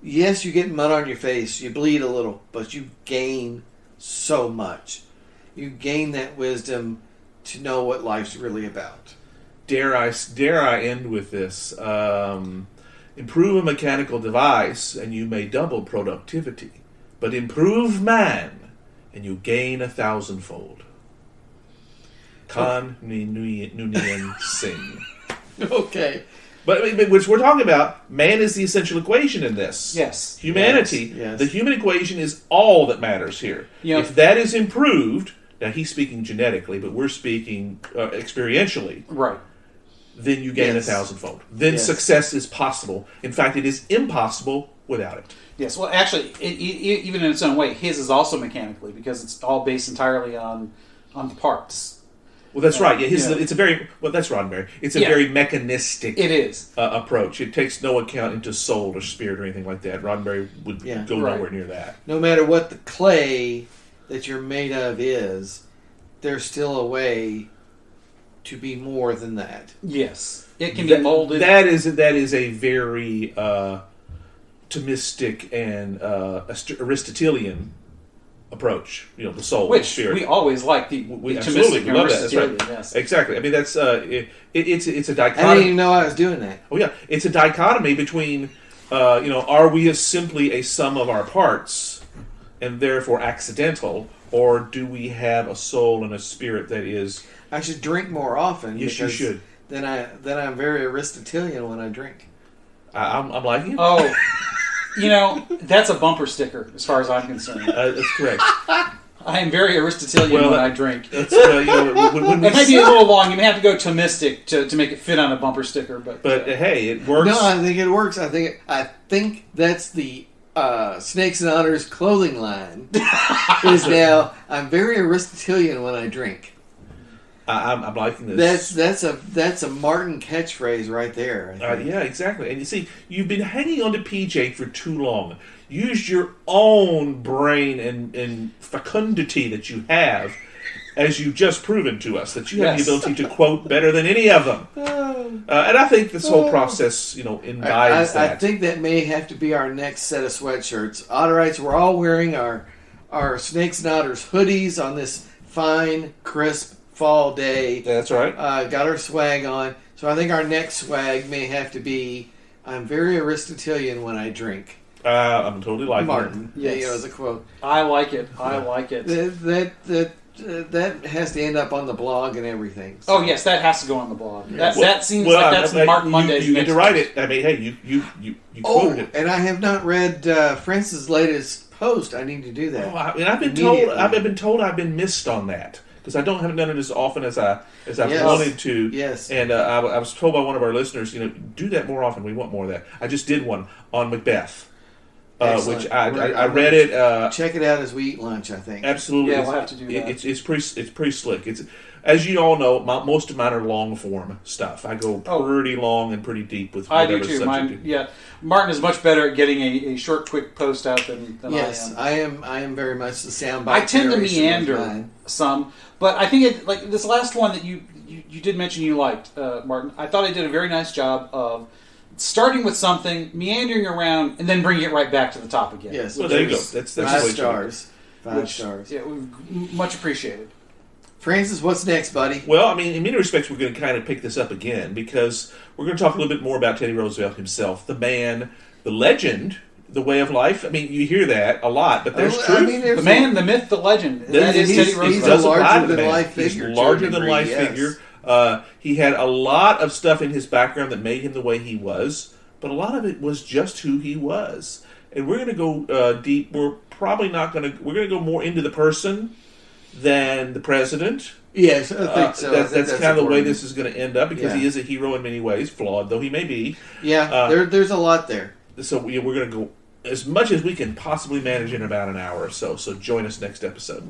yes, you get mud on your face, you bleed a little, but you gain so much. You gain that wisdom to know what life's really about. Dare I end with this? Improve a mechanical device, and you may double productivity. But improve man, and you gain 1,000-fold. Kan Nguyen Singh. Okay. But which we're talking about, man is the essential equation in this. Yes. Humanity, yes. The human equation is all that matters here. Yep. If that is improved, now he's speaking genetically, but we're speaking experientially. Right. Then you gain 1,000-fold. Then success is possible. In fact, it is impossible without it. Yes. Well, actually, even in its own way, his is also mechanically because it's all based entirely on the parts. Well, that's right. Yeah, it's a very that's Roddenberry. It's a very mechanistic. It is approach. It takes no account into soul or spirit or anything like that. Roddenberry would go nowhere near that. No matter what the clay that you're made of is, there's still a way to be more than that. Yes, it can be molded. That is a very Thomistic and Aristotelian approach, the soul, which the spirit. We always like we absolutely love that. That's right. Yes. Exactly. I mean, that's it's a dichotomy. I didn't even know I was doing that. Oh yeah, it's a dichotomy between are we simply a sum of our parts and therefore accidental, or do we have a soul and a spirit that is? I should drink more often. Yes, you should. Then I'm very Aristotelian when I drink. I'm liking it. Oh. That's a bumper sticker as far as I'm concerned. That's correct. I am very Aristotelian when I drink. That's, it might be a little long. You may have to go Thomistic to make it fit on a bumper sticker. But hey, it works. No, I think it works. I think that's the Snakes and Otters clothing line. Is now I'm very Aristotelian when I drink. I'm liking this. That's a Martin catchphrase right there. Yeah, exactly. And you see, you've been hanging on to PJ for too long. Use your own brain and fecundity that you have, as you've just proven to us, that you have the ability to quote better than any of them. And I think this whole process, imbibes that. I think that may have to be our next set of sweatshirts. Otterites, we're all wearing our Snakes and Otters hoodies on this fine, crisp fall day. That's right. Got our swag on. So I think our next swag may have to be, I'm very Aristotelian when I drink. I'm totally liking Martin. it. Yes. As a quote. I like it. I like it. That has to end up on the blog and everything. So. Oh yes, that has to go on the blog. That seems like that's Martin Monday's. You need to write it. I mean, hey, you quoted it. And I have not read Francis' latest post. I need to do that. I've been told I've been missed on that. Because I haven't done it as often as I wanted to. Yes. And I was told by one of our listeners, do that more often. We want more of that. I just did one on Macbeth, which I read it. Check it out as we eat lunch. I think absolutely. Yeah, we'll have to do that. It's pretty slick. It's, as you all know, most of mine are long form stuff. I go pretty long and pretty deep with whatever I do too. Subject. Yeah, Martin is much better at getting a short, quick post out than yes, I am. I am very much the soundbite. I tend to meander some, but I think like this last one that you did mention you liked, Martin. I thought I did a very nice job of starting with something, meandering around, and then bringing it right back to the top again. Yes, well, there you go. That's 5 stars. 5 stars. Yeah, much appreciated. Francis, what's next, buddy? Well, I mean, in many respects, we're going to kind of pick this up again because we're going to talk a little bit more about Teddy Roosevelt himself, the man, the legend, the way of life. I mean, you hear that a lot, but there's truth. I mean, The man, the myth, the legend. That is Teddy Roosevelt. He's a larger-than-life figure. He's larger-than-life figure. He had a lot of stuff in his background that made him the way he was, but a lot of it was just who he was. And we're going to go deep. We're probably not going to... We're going to go more into the person than the president. Yes, I think so. That's kind of the way this is going to end up because he is a hero in many ways, flawed though he may be. Yeah, there's a lot there. So we're going to go as much as we can possibly manage in about an hour or so. So join us next episode.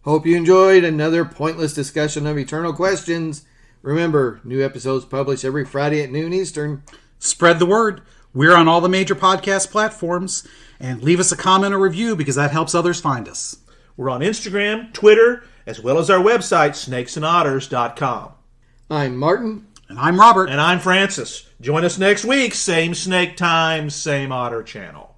Hope you enjoyed another pointless discussion of eternal questions. Remember, new episodes published every Friday at noon Eastern. Spread the word. We're on all the major podcast platforms. And leave us a comment or review because that helps others find us. We're on Instagram, Twitter, as well as our website, snakesandotters.com. I'm Martin. And I'm Robert. And I'm Francis. Join us next week. Same snake time, same otter channel.